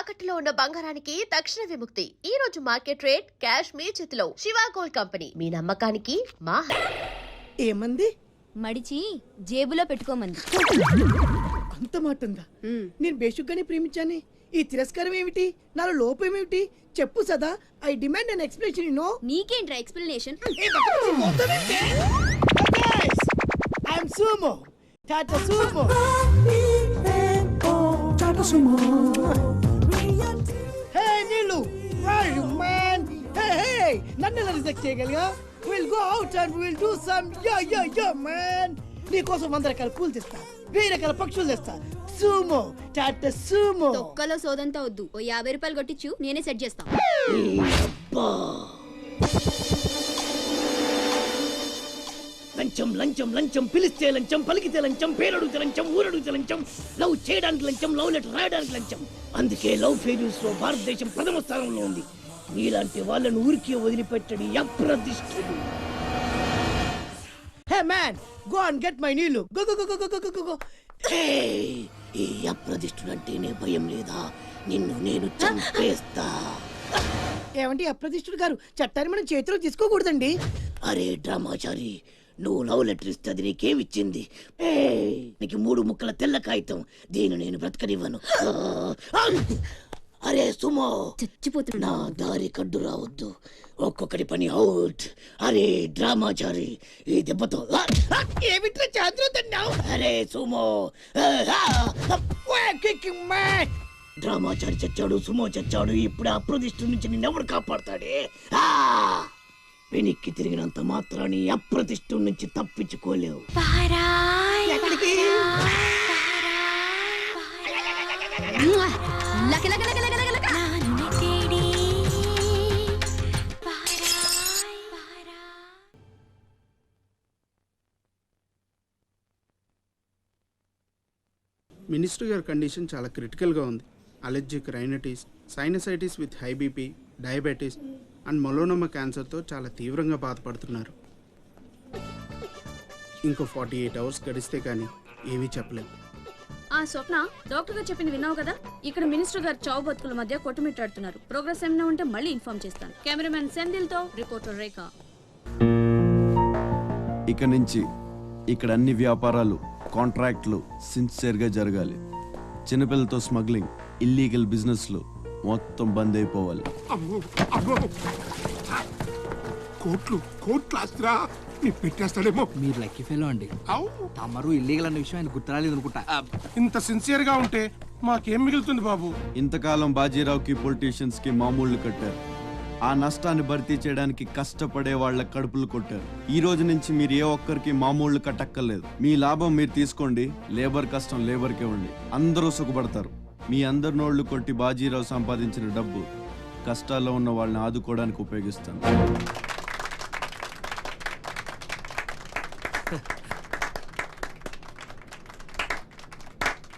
తాకట్టులో ఉన్న బంగారానికి తక్షణ విముక్తి. ఈ రోజు మార్కెట్ రేట్ క్యాష్ మీ చేతిలో. శివ గోల్డ్ కంపెనీ, మీ నమ్మకానికి మా ఏమంది మడిచి జేబులో పెట్టుకోమంది. అంత మాట ఉందా? నేను బేషుగ్గానే ప్రేమించాను. ఈ తిరస్కారం ఏమిటి? నాలో లోపం ఏమిటి? చెప్పు సదా. I demand an explanation. You know. నీకేంట్రా explanation? I am Sumo. Tata Sumo. Tata Sumo. Hey Neelu, where are you man? Hey, నన్ను ఎలా రిజెక్ట్ చేయగలిగా? We'll go out and we'll do some yeah man. నీకోసం 100 రకాల పూలు తెస్తా, 1000 రకాల పక్షులు తెస్తా. Sumo, Tata Sumo. తొక్కలో సోదంతా వద్దు. ఓ 50 రూపాయలు కొట్టించు, నేనే సెట్ చేస్తా. లంచం లంచం లంచం, పిలిస్తే లంచం, పలికితే లంచం, పేరడుగుతే లంచం, ఊరడుగుతే లంచం, లవ్ చేయడానికి లంచం, లవ్ లెటర్ రాయడానికి లంచం. అందుకే లవ్ ఫెయిల్యూర్స్ లో భారతదేశం ప్రథమ స్థానంలో ఉంది. నీలాంటి వాళ్ళను ఊరికే వదిలిపెట్టడి అప్రదిష్టుడు. Hey man, go and get my నీళ్ళు. Go go go go go go. ఈ అప్రదిష్టుడు అంటేనే భయం లేదా? నిన్ను నేను చంపేస్తా. ఏమండి అప్రదిష్టుడు గారు, చట్టాన్ని మనం చేతిలో తీసుకోకూడదండి. అరే డ్రామాచారి, నువ్వు లవ్ లెటర్ ఇస్తే అది నీకేమిచ్చింది? నీకు 3 ముక్కల తెల్ల కాగితం. దీన్ని నేను బ్రతకనివ్వను. అరే సుమో, చచ్చిపోతున్నా. నా దారి కడ్డు రావద్దు. ఒక్కొక్కటి పని అవుట్. అరే డ్రామాచారి, ఈ దెబ్బతో ఏమిట్రా చాద్రుతున్నావు? అరే సుమో, డ్రామాచారి చచ్చాడు, సుమో చచ్చాడు. ఇప్పుడు అప్రదిష్టు నుంచి నిన్నెవడు కాపాడతాడే? వెనక్కి తిరిగినంత మాత్రాన్ని అప్రతిష్ఠ నుంచి తప్పించుకోలేవు. మినిస్టర్ గారి కండిషన్ చాలా క్రిటికల్గా ఉంది. Allergic rhinitis, sinusitis with high BP, diabetes and melanoma క్యాన్సర్తో చాలా తీవ్రంగా బాధపడుతున్నారు. ఇంకో 48 అవర్స్ గడిస్తే కానీ ఏమీ చెప్పలేము. స్వప్న, డాక్టర్ గారు చెప్పింది విన్నావు కదా? ఇక్కడ మినిస్టర్ గారు చావు బతుకుల మధ్య కొట్టుమిట్టాడుతున్నారు. ప్రోగ్రెస్ ఏమైనా ఉంటే మళ్ళీ ఇన్ఫార్మ్ చేస్తాను. కెమెరామెన్ సెందిల్ తో రిపోర్టర్ రేఖ. ఇక నుంచి ఇక్కడ అన్ని వ్యాపారాలు, కాంట్రాక్ట్లు సిన్సియర్గా జరగాలి. చిన్నపిల్లలతో స్మగ్లింగ్, ఇల్లీగల్ బిజినెస్లు మొత్తం బంద్ అయిపోవాలి. కోట్లు ఆస్తిరా పెట్టేస్తాడేమో. మీరు లక్కీ ఫెలో అండి. తమరు ఇల్లీగల్ అన్న విషయం ఆయన గుర్తురాలేదు అనుకుంటా. ఇంత సిన్సియర్ గా ఉంటే మాకేం మిగులుతుంది బాబు? ఇంతకాలం బాజీరావుకి పొలిటీషియన్స్ కి మామూళ్లు కట్టారు. ఆ నష్టాన్ని భర్తీ చేయడానికి కష్టపడే వాళ్ళ కడుపులు కొట్టారు. ఈ రోజు నుంచి మీరు ఏ ఒక్కరికి మామూళ్లు కట్టక్కర్లేదు. మీ లాభం మీరు తీసుకోండి, లేబర్ కష్టం లేబర్కే ఉండి. అందరూ సుఖపడతారు. మీ అందరి నోళ్లు కొట్టి బాజీరావు సంపాదించిన డబ్బు కష్టాల్లో ఉన్న వాళ్ళని ఆదుకోవడానికి ఉపయోగిస్తాను.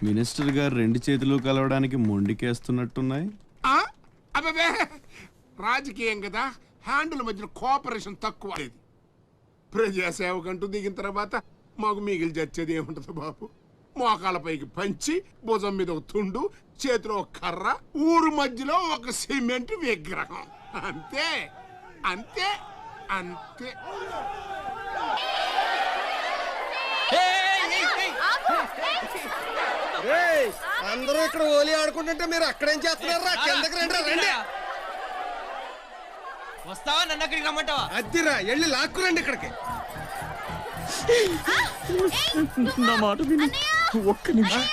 మినిస్టర్ గారు 2 చేతులు కలవడానికి మొండికేస్తున్నట్టున్నాయి. అబ్బే, రాజకీయం కదా, హ్యాండుల మధ్యన కోఆపరేషన్ తక్కువ. ప్రజాసేవకంటూ దిగిన తర్వాత మాకు మిగిలి చచ్చేది ఏముంటది బాబు? మోకాళ్ళపైకి పంచి, భుజం మీద ఒక తుండు, చేతిలో ఒక కర్ర, ఊరు మధ్యలో ఒక సిమెంట్ విగ్రహం. అంతే అంతే అంతే. అందరూ ఇక్కడ ఓలి ఆడుకుంటుంటే మీరు అక్కడేం చేస్తున్నారా? కిందకి రండి. రండి, వస్తావా? నన్ను అక్కడికి రమ్మంటావా? అద్దిరా, వెళ్ళి లాక్కురండి ఇక్కడికి. నా మాట విని ఒక్క నిమిషం.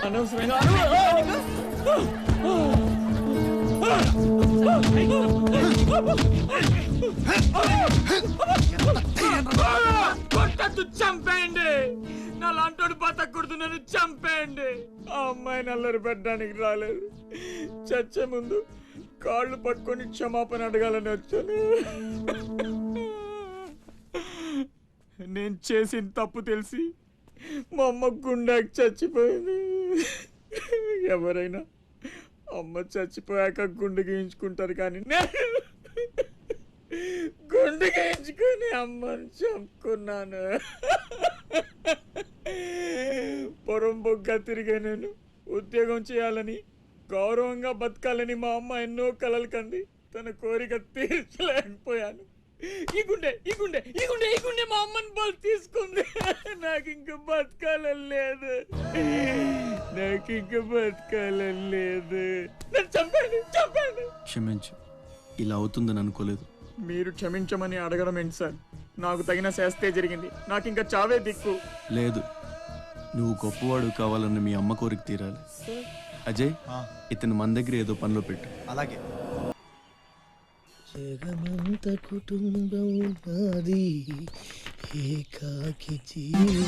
అనవసరంగా చంపేయండి. నా లాంటోడు బతకూడదు, నన్ను చంపేయండి. ఆ అమ్మాయి నల్లరి పెట్టడానికి రాలేదు. చచ్చే ముందు కాళ్ళు పట్టుకొని క్షమాపణ అడగాలని వచ్చాను. నేను చేసిన తప్పు తెలిసి మా అమ్మ గుండెకి చచ్చిపోయింది. ఎవరైనా అమ్మ చచ్చిపోయాక గుండె గీయించుకుంటారు, కానీ గుండె గీయించుకొని అమ్మని చంపుకున్నాను. పొరం బొగ్గ తిరిగా నేను ఉద్యోగం చేయాలని గౌరవంగా బతకాలని మా అమ్మ ఎన్నో కలలు కంది. తన కోరిక తీర్చలేకపోయాను. ఈ గుండె మా అమ్మని బలి తీసుకుంది. నాకు ఇంకా బతకాలని లేదు. నన్ను చంపండి. క్షమించు, ఇలా అవుతుందని అనుకోలేదు. మీరు క్షమించమని అడగడం ఏంటి సార్? నాకు తగిన శాస్తే జరిగింది. నాకు ఇంకా చావే దిక్కు. లేదు, నువ్వు గొప్పవాడు కావాలని మీ అమ్మ కోరిక తీరాలి. అజయ్, ఇతను మన దగ్గర ఏదో పనిలో పెట్టు. అలాగే. జగమంత కుటుంబం నాది, ఏకాకి జీవి.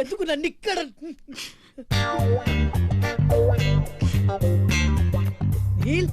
ఎందుకు నన్ను ఇక్కడ నీల్